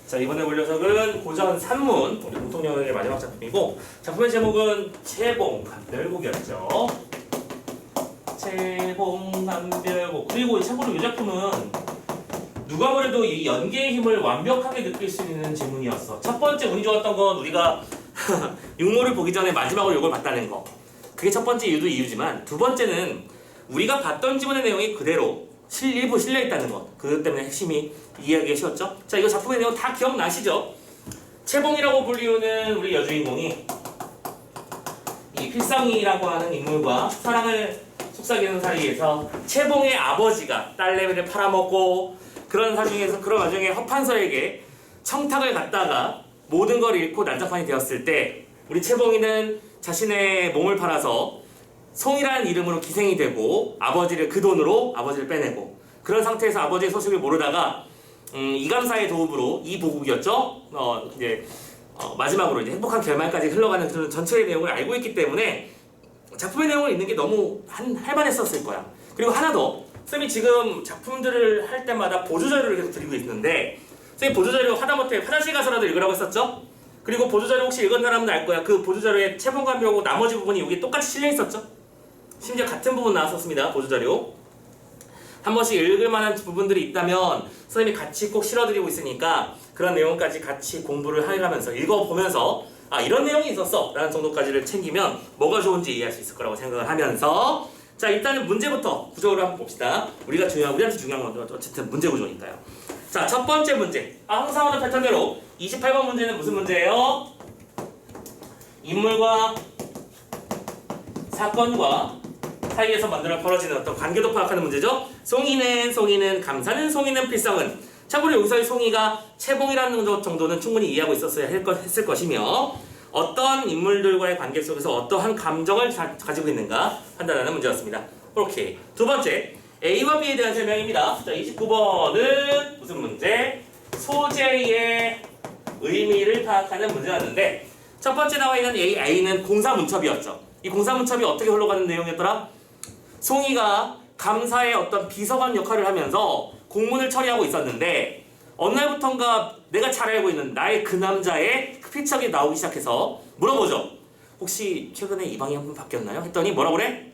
자, 이번에 볼 녀석은 고전 산문, 우리 공통 영역의 마지막 작품이고, 작품의 제목은 채봉감별곡이었죠. 채봉감별곡. 그리고 참고로 이 작품은 누가 뭐래도 이 연계의 힘을 완벽하게 느낄 수 있는 지문이었어. 첫 번째 운이 좋았던 건 우리가 육모를 보기 전에 마지막으로 이걸 봤다는 거. 그게 첫 번째 이유지만, 두 번째는 우리가 봤던 지문의 내용이 그대로 일부 실려있다는 것. 그것 때문에 핵심이 이해하기가 쉬웠죠. 자, 이거 작품의 내용 다 기억나시죠? 채봉이라고 불리우는 우리 여주인공이 이 필성이라고 하는 인물과 사랑을 속삭이는 사이에서 채봉의 아버지가 딸내미를 팔아먹고 그런 와중에 허판서에게 청탁을 갖다가 모든 걸 잃고 난장판이 되었을 때 우리 채봉이는 자신의 몸을 팔아서 송이라는 이름으로 기생이 되고 그 돈으로 아버지를 빼내고 그런 상태에서 아버지의 소식을 모르다가 이감사의 도움으로 이 보국이었죠. 마지막으로 이제 행복한 결말까지 흘러가는 그런 전체의 내용을 알고 있기 때문에 작품의 내용을 읽는 게 너무 할만했었을 거야. 그리고 하나 더, 쌤이 지금 작품들을 할 때마다 보조자료를 계속 드리고 있는데 쌤이 보조자료 하다못해 화장실 가서라도 읽으라고 했었죠? 그리고 보조자료 혹시 읽은 사람은 알 거야. 그 보조자료에 채봉감별고 나머지 부분이 여기 똑같이 실려 있었죠? 심지어 같은 부분 나왔었습니다. 보조자료. 한 번씩 읽을 만한 부분들이 있다면 선생님이 같이 꼭 실어드리고 있으니까 그런 내용까지 같이 공부를 해가면서 읽어보면서 아, 이런 내용이 있었어 라는 정도까지를 챙기면 뭐가 좋은지 이해할 수 있을 거라고 생각을 하면서 자, 일단은 문제부터 구조를 한번 봅시다. 우리한테 중요한 건 어쨌든 문제 구조니까요. 자, 첫 번째 문제. 항상 하는 패턴대로 28번 문제는 무슨 문제예요? 인물과 사건과 사이에서 벌어지는 어떤 관계도 파악하는 문제죠. 송이는 감사는 송이는 필성은. 참고로 여기서의 송이가 채봉이라는 정도는 충분히 이해하고 있었어야 했을 것이며 어떤 인물들과의 관계 속에서 어떠한 감정을 가지고 있는가 판단하는 문제였습니다. 오케이. 두 번째, A와 B에 대한 설명입니다. 자, 29번은 무슨 문제? 소재의 의미를 파악하는 문제였는데 첫 번째 나와 있는 A는 공사문첩이었죠. 이 공사문첩이 어떻게 흘러가는 내용이었더라? 송이가 감사의 어떤 비서관 역할을 하면서 공문을 처리하고 있었는데 어느 날부턴가 내가 잘 알고 있는 나의 그 남자의 필적이 나오기 시작해서 물어보죠. 혹시 최근에 이 방이 한 번 바뀌었나요? 했더니 뭐라고 그래?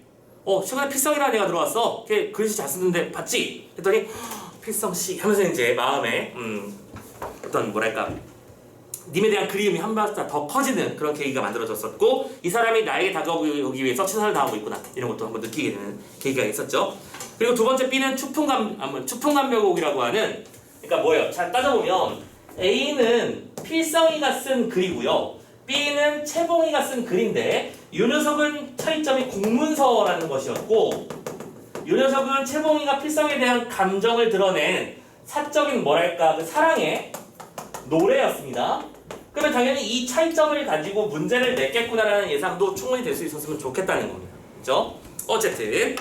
최근에 필성이라는 애가 들어왔어. 걔 글씨 잘 쓰는데 봤지? 했더니 필성씨 하면서 이제 마음에 어떤 뭐랄까 님에 대한 그리움이 한 발짝 더 커지는 그런 계기가 만들어졌었고 이 사람이 나에게 다가오기 위해서 최선을 다하고 있구나 이런 것도 한번 느끼게 되는 계기가 있었죠. 그리고 두 번째 B는 추풍감별곡이라고 하는 그러니까 뭐예요? 잘 따져보면 A는 필성이가 쓴 글이고요. B는 채봉이가 쓴 글인데 이 녀석은 차이점이 공문서라는 것이었고 이 녀석은 채봉이가 필성에 대한 감정을 드러낸 사적인 뭐랄까 그 사랑의 노래였습니다. 그러면 당연히 이 차이점을 가지고 문제를 냈겠구나라는 예상도 충분히 될 수 있었으면 좋겠다는 겁니다. 그렇죠? 어쨌든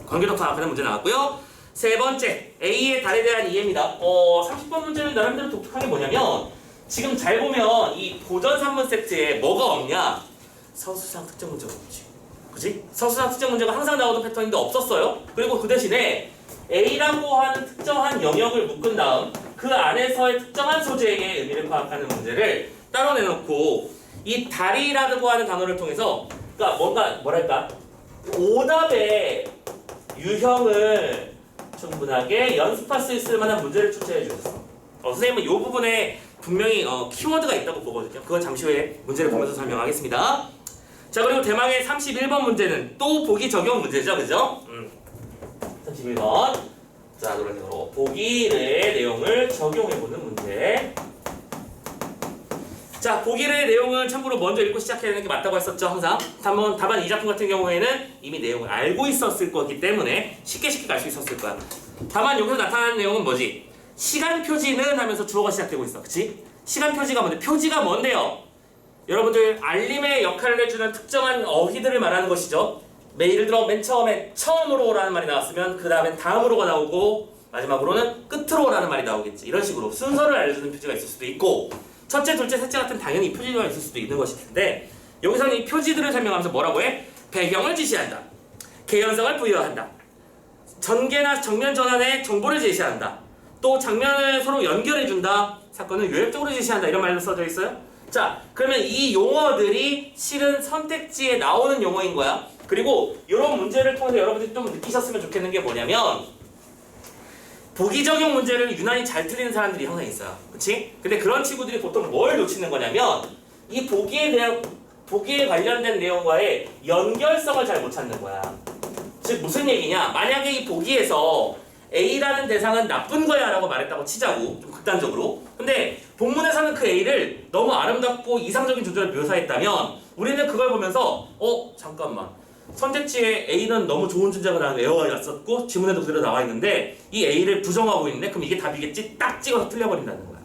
관계도 파악하는 문제 나왔고요. 세 번째, A의 달에 대한 이해입니다. 30번 문제는 나름대로 독특한 게 뭐냐면 지금 잘 보면 이 고전 산문 세트에 뭐가 없냐? 서술상 특정 문제가 없지. 그치? 서술상 특정 문제가 항상 나오던 패턴인데 없었어요. 그리고 그 대신에 A라고 하는 특정한 영역을 묶은 다음 그 안에서의 특정한 소재의 의미를 파악하는 문제를 따로 내놓고 이 달이라고 하는 단어를 통해서 그러니까 뭐랄까 오답의 유형을 충분하게 연습할 수 있을 만한 문제를 출제해 주셨어. 선생님은 이 부분에 분명히 키워드가 있다고 보거든요. 그건 잠시 후에 문제를 보면서 설명하겠습니다. 자, 그리고 대망의 31번 문제는 또 보기 적용 문제죠. 그죠? 31번. 자, 노란색으로 보기의 내용을 적용해보는 문제. 자, 보기의 내용은 참고로 먼저 읽고 시작해야 되는 게 맞다고 했었죠. 항상 다만 이 작품 같은 경우에는 이미 내용을 알고 있었을 거기 때문에 쉽게 갈 수 있었을 거야. 다만 여기서 나타나는 내용은 뭐지? 시간 표지는 하면서 주어가 시작되고 있어. 그치? 시간 표지가 뭔데? 표지가 뭔데요? 여러분들 알림의 역할을 해주는 특정한 어휘들을 말하는 것이죠. 예를 들어 맨 처음으로라는 말이 나왔으면 그 다음엔 다음으로가 나오고 마지막으로는 끝으로라는 말이 나오겠지. 이런 식으로 순서를 알려주는 표지가 있을 수도 있고 첫째, 둘째, 셋째 같은 당연히 표지가 있을 수도 있는 것일 텐데 여기서는 이 표지들을 설명하면서 뭐라고 해? 배경을 지시한다. 개연성을 부여한다. 전개나 정면 전환의 정보를 제시한다. 또 장면을 서로 연결해준다. 사건을 요약적으로 제시한다. 이런 말로 써져 있어요. 자, 그러면 이 용어들이 실은 선택지에 나오는 용어인 거야. 그리고 이런 문제를 통해서 여러분들이 좀 느끼셨으면 좋겠는 게 뭐냐면 보기 적용 문제를 유난히 잘 틀리는 사람들이 항상 있어요. 그치? 근데 그런 친구들이 보통 뭘 놓치는 거냐면 이 보기에 관련된 내용과의 연결성을 잘 못 찾는 거야. 즉 무슨 얘기냐? 만약에 이 보기에서 A라는 대상은 나쁜 거야 라고 말했다고 치자고, 좀 극단적으로. 근데 본문에서는 그 A를 너무 아름답고 이상적인 존재로 묘사했다면 우리는 그걸 보면서 잠깐만, 선택지에 A는 너무 좋은 존재가 나는 외워가 왔었고 지문에도 그대로 나와 있는데 이 A를 부정하고 있는데 그럼 이게 답이겠지? 딱 찍어서 틀려버린다는 거야.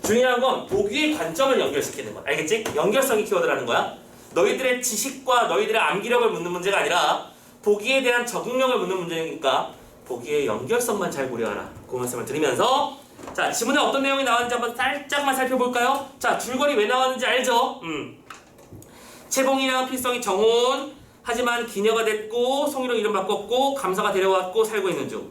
중요한 건 보기의 관점을 연결시키는 거야. 알겠지? 연결성이 키워드라는 거야. 너희들의 지식과 너희들의 암기력을 묻는 문제가 아니라 보기에 대한 적응력을 묻는 문제니까 보기의 연결성만 잘 고려하라. 그 말씀을 드리면서 자, 지문에 어떤 내용이 나왔는지 한번 살짝만 살펴볼까요? 자, 줄거리 왜 나왔는지 알죠? 채봉이랑 필성이 정혼, 하지만 기녀가 됐고 송이로 이름 바꿨고 감사가 데려왔고 살고 있는 중.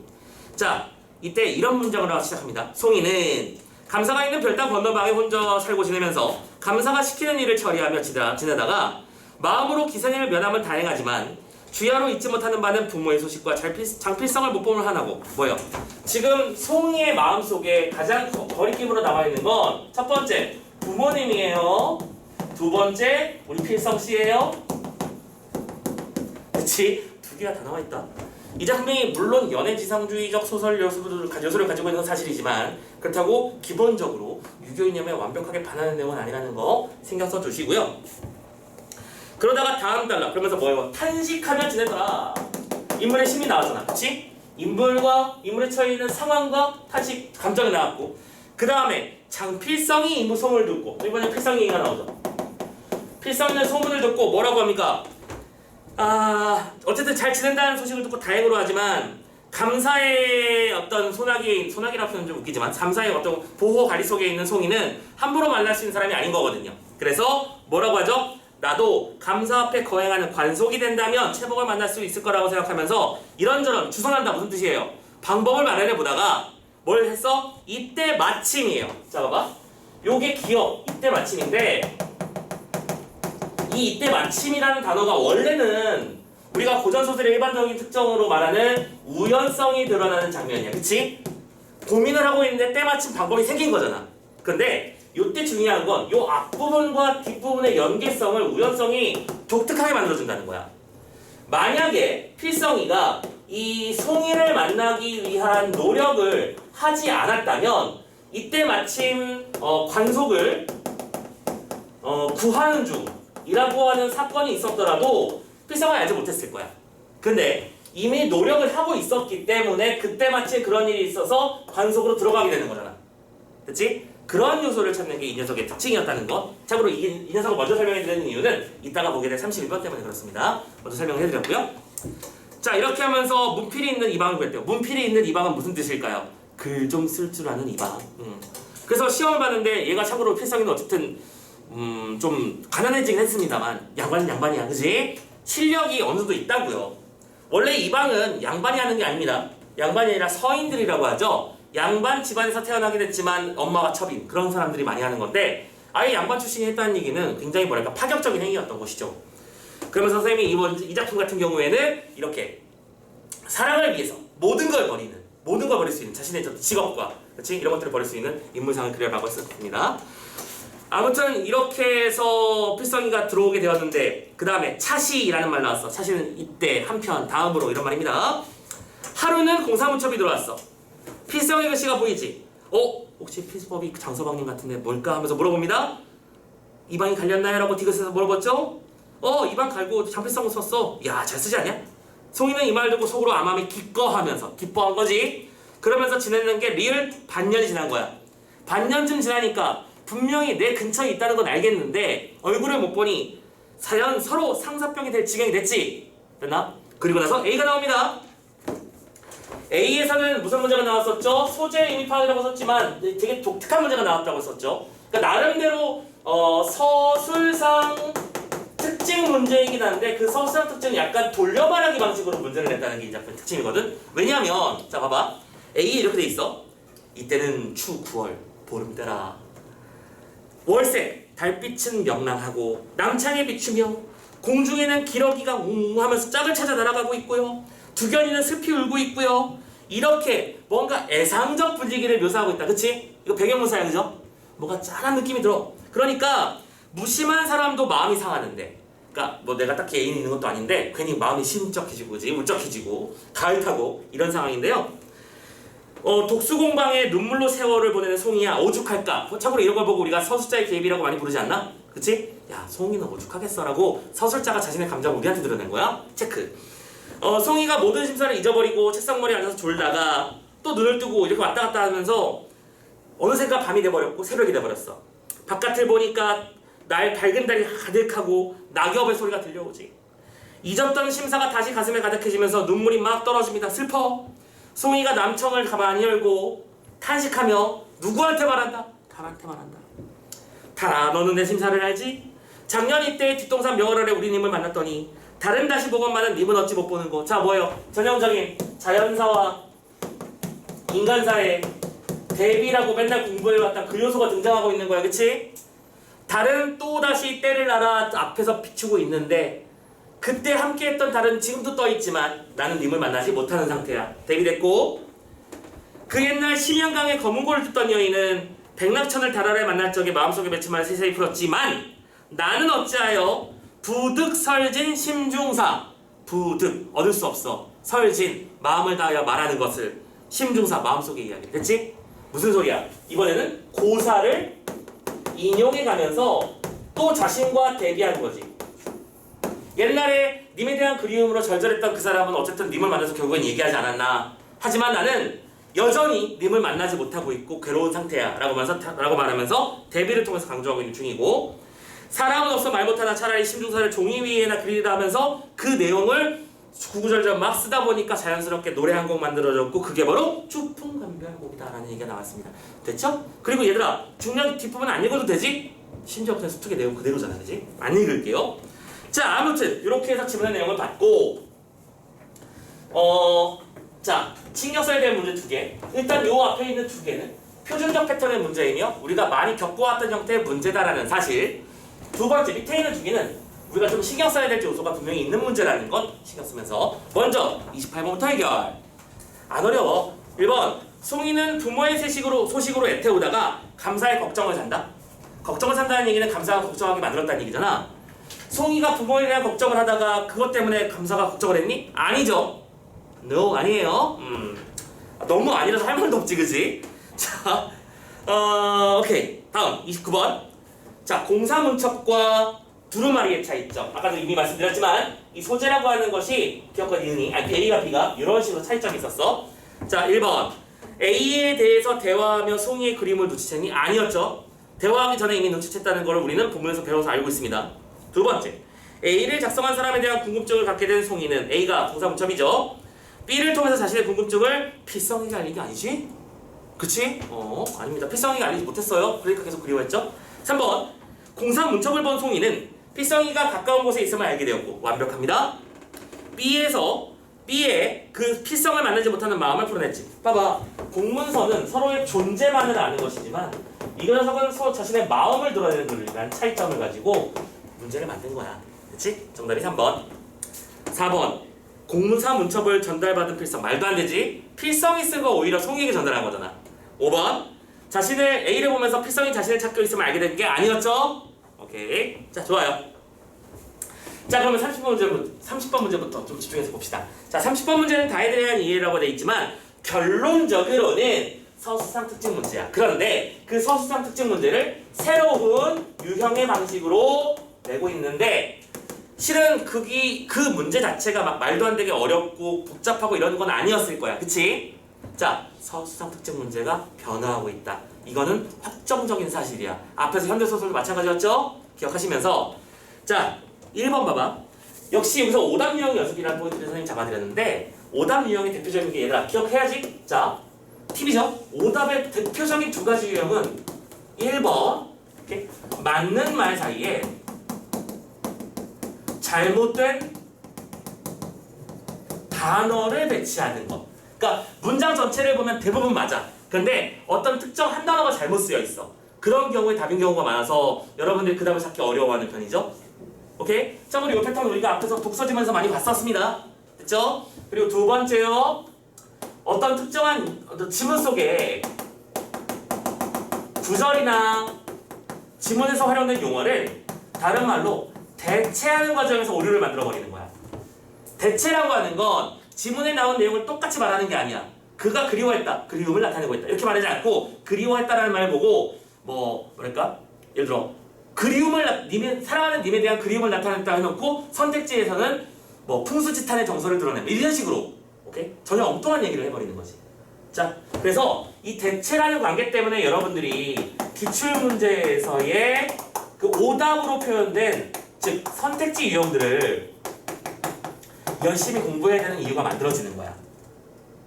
자, 이때 이런 문장으로 시작합니다. 송이는 감사가 있는 별당 건너방에 혼자 살고 지내면서 감사가 시키는 일을 처리하며 지내다가 마음으로 기선일을 면하면 다행하지만 주야로 잊지 못하는 바는 부모의 소식과 장필성을 못 보면 하나고. 뭐요? 지금 송이의 마음속에 가장 거리낌으로 나와 있는 건 첫 번째 부모님이에요. 두 번째 우리 필성씨예요. 그치? 두 개가 다 나와 있다. 이 작품이 물론 연애지상주의적 요소를 가지고 있는 건 사실이지만 그렇다고 기본적으로 유교 이념에 완벽하게 반하는 내용은 아니라는 거 신경 써주시고요. 그러다가 다음 달라 그러면서 뭐예요? 탄식하며 지내더라. 인물의 심이 나왔잖아. 그치? 인물에 처해 있는 상황과 탄식, 감정이 나왔고 그 다음에 장필성이 이무 소문을 듣고 이번에 필성 얘기가 나오죠. 필성이는 소문을 듣고 뭐라고 합니까? 어쨌든 잘 지낸다는 소식을 듣고 다행으로 하지만 감사의 어떤 소나기라고 표현은 좀 웃기지만 감사의 어떤 보호 관리 속에 있는 송이는 함부로 만날 수 있는 사람이 아닌 거거든요. 그래서 뭐라고 하죠? 나도 감사 앞에 거행하는 관속이 된다면 채복을 만날 수 있을 거라고 생각하면서 이런저런 주선한다 무슨 뜻이에요? 방법을 마련해 보다가 뭘 했어? 이때 마침이에요. 자 봐봐. 요게 기억 이때 마침인데 이 이때 마침이라는 단어가 원래는 우리가 고전소설의 일반적인 특성으로 말하는 우연성이 드러나는 장면이야. 그치? 고민을 하고 있는데 때마침 방법이 생긴 거잖아. 근데 요때 중요한 건 요 앞부분과 뒷부분의 연계성을 우연성이 독특하게 만들어준다는 거야. 만약에 필성이가 이 송이를 만나기 위한 노력을 하지 않았다면 이때 마침 관속을 구하는 중이라고 하는 사건이 있었더라도 필성을 알지 못했을 거야. 근데 이미 노력을 하고 있었기 때문에 그때 마침 그런 일이 있어서 관속으로 들어가게 되는 거잖아. 그치? 그런 요소를 찾는 게 이 녀석의 특징이었다는 것. 참고로 이 녀석을 먼저 설명해드리는 이유는 이따가 보게 될 31번 때문에 그렇습니다. 먼저 설명해드렸고요. 자, 이렇게 하면서 문필이 있는 이방을 구했대요. 문필이 있는 이방은 무슨 뜻일까요? 글 좀 쓸 줄 아는 이방. 그래서 시험을 봤는데 얘가 참고로 필성이는 어쨌든 좀 가난해지긴 했습니다만 양반은 양반이야. 그지? 실력이 어느 정도 있다고요. 원래 이방은 양반이 하는 게 아닙니다. 양반이 아니라 서인들이라고 하죠. 양반 집안에서 태어나게 됐지만 엄마가 첩인 그런 사람들이 많이 하는 건데 아예 양반 출신이 했다는 얘기는 굉장히 뭐랄까 파격적인 행위였던 것이죠. 그러면서 선생님이 이 작품 같은 경우에는 이렇게 사랑을 위해서 모든 걸 버릴 수 있는 자신의 직업과 그치? 이런 것들을 버릴 수 있는 인물상을 그려라고 했습니다. 아무튼 이렇게 해서 필성이가 들어오게 되었는데 그 다음에 차시라는 말 나왔어. 차시는 이때 한편 다음으로 이런 말입니다. 하루는 공사무첩이 들어왔어. 필성이 글씨가 보이지? 혹시 필수법이 장서방님 같은데 뭘까? 하면서 물어봅니다. 이방이 갈렸나요? 라고 디귿에서 물어봤죠? 이방 갈고 장필성 썼어. 야, 잘 쓰지 않냐? 송이는 이 말 듣고 속으로 암암이 기꺼하면서 기뻐한 거지. 그러면서 지내는 게 리을 반년이 지난 거야. 반년쯤 지나니까 분명히 내 근처에 있다는 건 알겠는데 얼굴을 못 보니 서로 상사병이 될 지경이 됐지. 됐나? 그리고 나서 A가 나옵니다. A에서는 무슨 문제가 나왔었죠? 소재 의미 파악이라고 썼지만 되게 독특한 문제가 나왔다고 썼죠. 그러니까 나름대로 서술상 특징 문제이긴 한데 그 서술상 특징은 약간 돌려말하기 방식으로 문제를 냈다는 게 이 작품의 특징이거든. 왜냐면 자 봐봐. A 이렇게 돼 있어. 이때는 추 9월 보름때라. 월색 달빛은 명랑하고 남창에 비추며 공중에는 기러기가 웅 하면서 짝을 찾아 날아가고 있고요. 두견이는 슬피 울고 있고요. 이렇게 뭔가 애상적 분위기를 묘사하고 있다. 그치? 이거 배경문사야, 그죠? 뭔가 짠한 느낌이 들어. 그러니까 무심한 사람도 마음이 상하는데, 그러니까 뭐 내가 딱히 애인이 있는 것도 아닌데 괜히 마음이 심적해지고 그지? 울적해지고 가을 타고 이런 상황인데요. 독수공방에 눈물로 세월을 보내는 송이야 오죽할까. 참고로 이런 걸 보고 우리가 서술자의 개입이라고 많이 부르지 않나? 그치? 야, 송이는 오죽하겠어라고 서술자가 자신의 감정을 우리한테 드러낸 거야. 체크. 송이가 모든 심사를 잊어버리고 책상머리에 앉아서 졸다가 또 눈을 뜨고 이렇게 왔다 갔다 하면서 어느샌가 밤이 돼버렸고 새벽이 돼버렸어. 바깥을 보니까 날 밝은 달이 가득하고 낙엽의 소리가 들려오지. 잊었던 심사가 다시 가슴에 가득해지면서 눈물이 막 떨어집니다. 슬퍼. 송이가 남청을 가만히 열고 탄식하며 누구한테 말한다? 달한테 말한다. 달아, 너는 내 심사를 알지? 작년 이때 뒷동산 명월 아래 우리 님을 만났더니 달은 다시 보건만은 님은 어찌 못 보는 거. 자, 뭐예요? 전형적인 자연사와 인간사의 대비라고 맨날 공부해왔던 그 요소가 등장하고 있는 거야. 그치? 달은 또다시 때를 알아 앞에서 비추고 있는데 그때 함께했던 달은 지금도 떠있지만 나는 님을 만나지 못하는 상태야. 대비됐고, 그 옛날 심양강의 검은고를 듣던 여인은 백낙천을 달 아래 만날 적에 마음속에 맺힌 말을 세세히 풀었지만 나는 어찌하여 부득설진 심중사, 부득 얻을 수 없어, 설진 마음을 다하여 말하는 것을, 심중사 마음속의 이야기. 됐지? 무슨 소리야? 이번에는 고사를 인용해 가면서 또 자신과 대비하는 거지. 옛날에 님에 대한 그리움으로 절절했던 그 사람은 어쨌든 님을 만나서 결국엔 얘기하지 않았나. 하지만 나는 여전히 님을 만나지 못하고 있고 괴로운 상태야 라고 말하면서 대비를 통해서 강조하고 있는 중이고, 사람은 없어 말 못하나 차라리 심중사를 종이 위에나 그리다 하면서 그 내용을 구구절절 막 쓰다 보니까 자연스럽게 노래 한 곡 만들어졌고 그게 바로 추풍감별곡이다 라는 얘기가 나왔습니다. 됐죠? 그리고 얘들아, 중요한 뒷부분 안 읽어도 되지? 심지어 그냥 수특의 내용 그대로잖아. 그지? 안 읽을게요. 자, 아무튼 이렇게 해서 지문의 내용을 봤고, 자, 신경 써야 될 문제 2개. 일단 요 앞에 있는 2개는 표준적 패턴의 문제이며 우리가 많이 겪어왔던 형태의 문제다라는 사실. 두 번째, 밑에 있는 2개는 우리가 좀 신경 써야 될 요소가 분명히 있는 문제라는 건 신경 쓰면서, 먼저 28번부터 해결. 안 어려워. 1번, 송이는 부모의 소식으로 애태우다가 감사의 걱정을 산다. 걱정을 산다는 얘기는 감사가 걱정하게 만들었다는 얘기잖아. 송이가 부모에 대한 걱정을 하다가 그것 때문에 감사가 걱정을 했니? 아니죠. No, 아니에요. 너무 아니라서 할 말도 없지, 그지? 자, 오케이. 다음 29번. 자, 공사문첩과 두루마리의 차이점. 아까도 이미 말씀드렸지만 이 소재라고 하는 것이 기억과 니은이, A가 B가 이런 식으로 차이점이 있었어. 자, 1번. A에 대해서 대화하며 송이의 그림을 눈치챘니? 아니었죠. 대화하기 전에 이미 눈치챘다는 걸 우리는 본문에서 배워서 알고 있습니다. 두 번째, A를 작성한 사람에 대한 궁금증을 갖게 된 송이는, A가 동사문첩이죠. B를 통해서 자신의 궁금증을 필성이가 알린 게 아니지? 그치? 아닙니다. 필성이가 알리지 못했어요. 그러니까 계속 그리워했죠. 3번, 공사문첩을 본 송이는 필성이가 가까운 곳에 있음을 알게 되었고, 완벽합니다. B의 그 필성을 만나지 못하는 마음을 풀어냈지. 봐봐, 공문서는 서로의 존재만을 아는 것이지만 이 녀석은 서로 자신의 마음을 드러내는 듯한 차이점을 가지고 문제를 만든 거야. 그치? 정답이 3번. 4번, 공문사 문첩을 전달받은 필성. 말도 안 되지? 필성이 쓴 거 오히려 송이에게 전달한 거잖아. 5번, 자신을 A를 보면서 필성이 자신을 찾고 있음을 알게 된 게 아니었죠? 오케이. 자, 좋아요. 자, 그러면 30번 문제부터 좀 집중해서 봅시다. 자, 30번 문제는 다에 대한 이해라고 되어 있지만 결론적으로는 서술상 특징 문제야. 그런데 그 서술상 특징 문제를 새로운 유형의 방식으로 내고 있는데, 실은 그 문제 자체가 막 말도 안 되게 어렵고 복잡하고 이런 건 아니었을 거야. 그치? 자, 서술상 특징 문제가 변화하고 있다. 이거는 확정적인 사실이야. 앞에서 현대소설도 마찬가지였죠? 기억하시면서, 자, 1번 봐봐. 역시 여기서 오답 유형 연습이라는 포인트를 선생님이 잡아드렸는데, 오답 유형의 대표적인 게 얘들아 기억해야지. 자, 팁이죠. 오답의 대표적인 2가지 유형은 1번, 이렇게 맞는 말 사이에 잘못된 단어를 배치하는 것. 그러니까 문장 전체를 보면 대부분 맞아. 그런데 어떤 특정 한 단어가 잘못 쓰여 있어. 그런 경우에 답인 경우가 많아서 여러분들이 그 답을 찾기 어려워하는 편이죠. 오케이? 참고로 이 패턴 우리가 앞에서 독서지면서 많이 봤었습니다. 됐죠? 그리고 두 번째요. 어떤 특정한 지문 속에 구절이나 지문에서 활용된 용어를 다른 말로 대체하는 과정에서 오류를 만들어버리는 거야. 대체라고 하는 건 지문에 나온 내용을 똑같이 말하는 게 아니야. 그가 그리워했다. 그리움을 나타내고 있다. 이렇게 말하지 않고 그리워했다라는 말을 보고 뭐랄까? 예를 들어 사랑하는 님에 대한 그리움을 나타냈다 해놓고 선택지에서는 풍수지탄의 정서를 드러내고 이런 식으로 오케이? 전혀 엉뚱한 얘기를 해버리는 거지. 자, 그래서 이 대체라는 관계 때문에 여러분들이 기출문제에서의 그 오답으로 표현된 즉 선택지 유형들을 열심히 공부해야 되는 이유가 만들어지는 거야.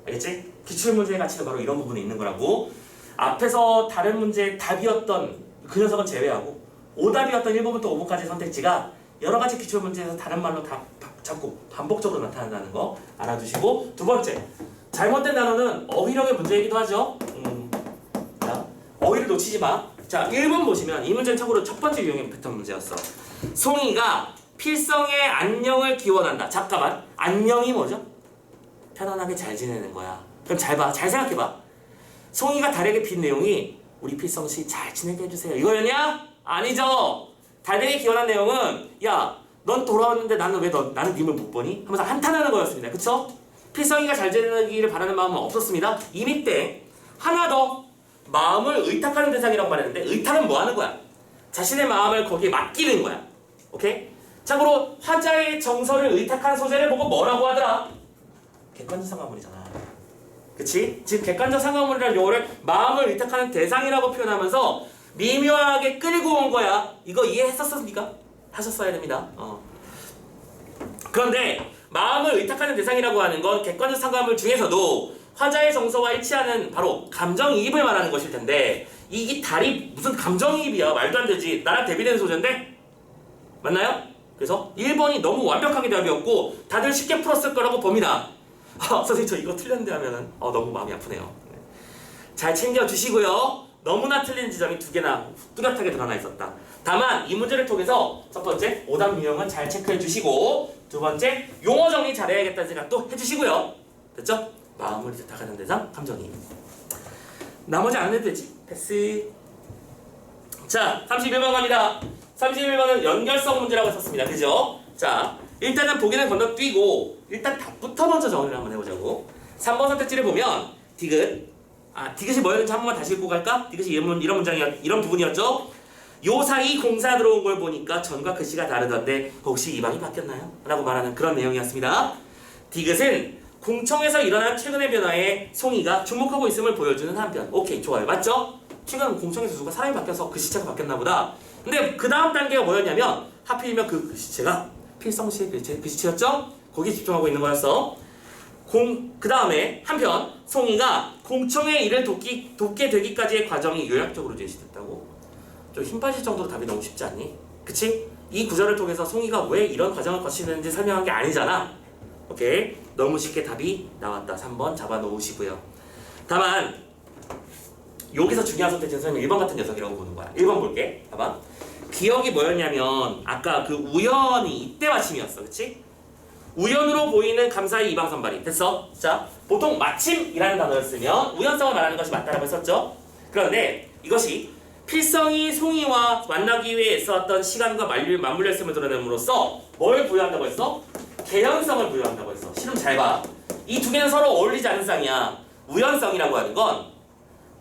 알겠지? 기출문제의 가치는 바로 이런 부분에 있는 거라고. 앞에서 다른 문제의 답이었던 그 녀석은 제외하고 오답이었던 1번부터 5번까지 선택지가 여러 가지 기출문제에서 다른 말로 다 자꾸 반복적으로 나타난다는 거 알아두시고, 두 번째, 잘못된 단어는 어휘력의 문제이기도 하죠. 자, 어휘를 놓치지 마. 자, 1번 보시면 이 문제는 참고로 첫 번째 유형의 패턴 문제였어. 송이가 필성의 안녕을 기원한다. 잠깐만, 안녕이 뭐죠? 편안하게 잘 지내는 거야. 그럼 잘 봐, 잘 생각해봐. 송이가 달에게 빈 내용이 우리 필성씨 잘 지내게 해주세요 이거였냐? 아니죠. 달에게 기원한 내용은 야, 넌 돌아왔는데 나는 나는 님을 못 보니? 하면서 한탄하는 거였습니다. 그쵸? 필성이가 잘 지내기를 바라는 마음은 없었습니다. 이미 때 하나 더 마음을 의탁하는 대상이라고 말했는데 의탁은 뭐 하는 거야? 자신의 마음을 거기에 맡기는 거야. 오케이? 참고로 화자의 정서를 의탁한 소재를 보고 뭐라고 하더라? 객관적 상관문이잖아. 그치? 지금 객관적 상관문이라는 용어를 마음을 의탁하는 대상이라고 표현하면서 미묘하게 끌고 온 거야. 이거 이해했었습니까? 하셨어야 됩니다. 그런데 마음을 의탁하는 대상이라고 하는 건 객관적 상관문 중에서도 화자의 정서와 일치하는 바로 감정이입을 말하는 것일 텐데 이 달이 무슨 감정이입이야. 말도 안 되지. 나랑 대비되는 소재인데? 맞나요? 그래서 1번이 너무 완벽하게 답이었고 다들 쉽게 풀었을 거라고 봅니다. 선생님 저 이거 틀렸는데 하면은 너무 마음이 아프네요. 잘 챙겨주시고요. 너무나 틀린 지점이 두 개나 뚜렷하게 드러나 있었다. 다만 이 문제를 통해서 첫 번째 오답 유형은 잘 체크해 주시고 두 번째 용어 정리 잘해야겠다는 생각도 해주시고요. 됐죠? 마음을 의탁하는 대상 감정이. 나머지 안 해도 되지. 패스. 자, 31번 갑니다. 31번은 연결성 문제라고 썼습니다. 그죠? 자, 일단은 보기는 건너뛰고 일단 답부터 먼저 정리를 한번 해보자고. 3번 선택지를 보면 디귿이 뭐였는지 한 번만 다시 읽고 갈까? 디귿이 이런 부분이었죠? 요 사이 공사 들어온 걸 보니까 전과 글씨가 다르던데 혹시 이 방이 바뀌었나요? 라고 말하는 그런 내용이었습니다. 디귿은 공청에서 일어난 최근의 변화에 송이가 주목하고 있음을 보여주는 한편. 오케이, 좋아요. 맞죠? 최근 공청에서 누가 사람이 바뀌어서 글씨체가 바뀌었나 보다. 근데 그 다음 단계가 뭐였냐면 하필이면 그 글씨체가 필성시의 글씨체였죠? 거기에 집중하고 있는 거였어. 그 다음에 한편 송이가 공청의 일을 돕게 되기까지의 과정이 요약적으로 제시됐다고. 좀 힘 빠질 정도로 답이 너무 쉽지 않니? 그치? 이 구절을 통해서 송이가 왜 이런 과정을 거치는지 설명한 게 아니잖아. 오케이? 너무 쉽게 답이 나왔다. 3번 잡아놓으시고요. 다만 여기서 중요한 선택지는 선생님 1번 같은 녀석이라고 보는 거야. 1번 볼게. 봐봐. 기억이 뭐였냐면 아까 그 우연이 이때 마침이었어. 그치? 우연으로 보이는 감사의 이방선발이. 됐어? 자, 보통 마침이라는 단어를 쓰면 우연성을 말하는 것이 맞다라고 했었죠? 그런데 이것이 필성이 송이와 만나기 위해 애써왔던 시간과 맞물려 있음을 드러냄으로써 뭘 부여한다고 했어? 개연성을 부여한다고 했어. 실험 잘 봐. 이 두 개는 서로 어울리지 않는 쌍이야. 우연성이라고 하는 건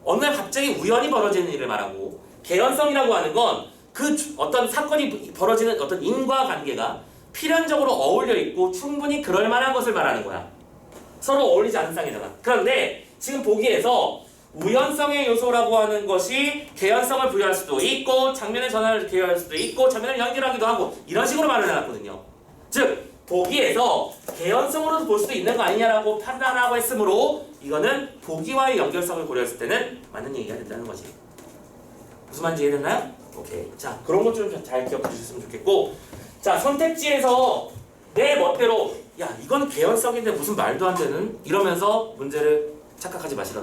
어느 날 갑자기 우연히 벌어지는 일을 말하고, 개연성이라고 하는 건 그 어떤 사건이 벌어지는 어떤 인과관계가 필연적으로 어울려 있고 충분히 그럴 만한 것을 말하는 거야. 서로 어울리지 않는 쌍이잖아. 그런데 지금 보기에서 우연성의 요소라고 하는 것이 개연성을 부여할 수도 있고 장면의 전환을 기여할 수도 있고 장면을 연결하기도 하고 이런 식으로 말을 해놨거든요. 즉 보기에서 개연성으로도 볼 수도 있는 거 아니냐라고 판단하고 했으므로 이거는 보기와의 연결성을 고려했을 때는 맞는 얘기가 된다는 거지. 무슨 말인지 이해됐나요? 오케이. 자, 그런 것 좀 잘 기억해 주셨으면 좋겠고, 자, 선택지에서 내 멋대로 야 이건 개연성인데 무슨 말도 안 되는 이러면서 문제를 착각하지 마시라.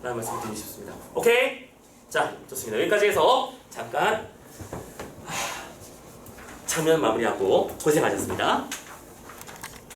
라는 말씀 드리고 싶습니다. 오케이? 자, 좋습니다. 여기까지 해서 잠깐 장면 마무리하고 고생하셨습니다.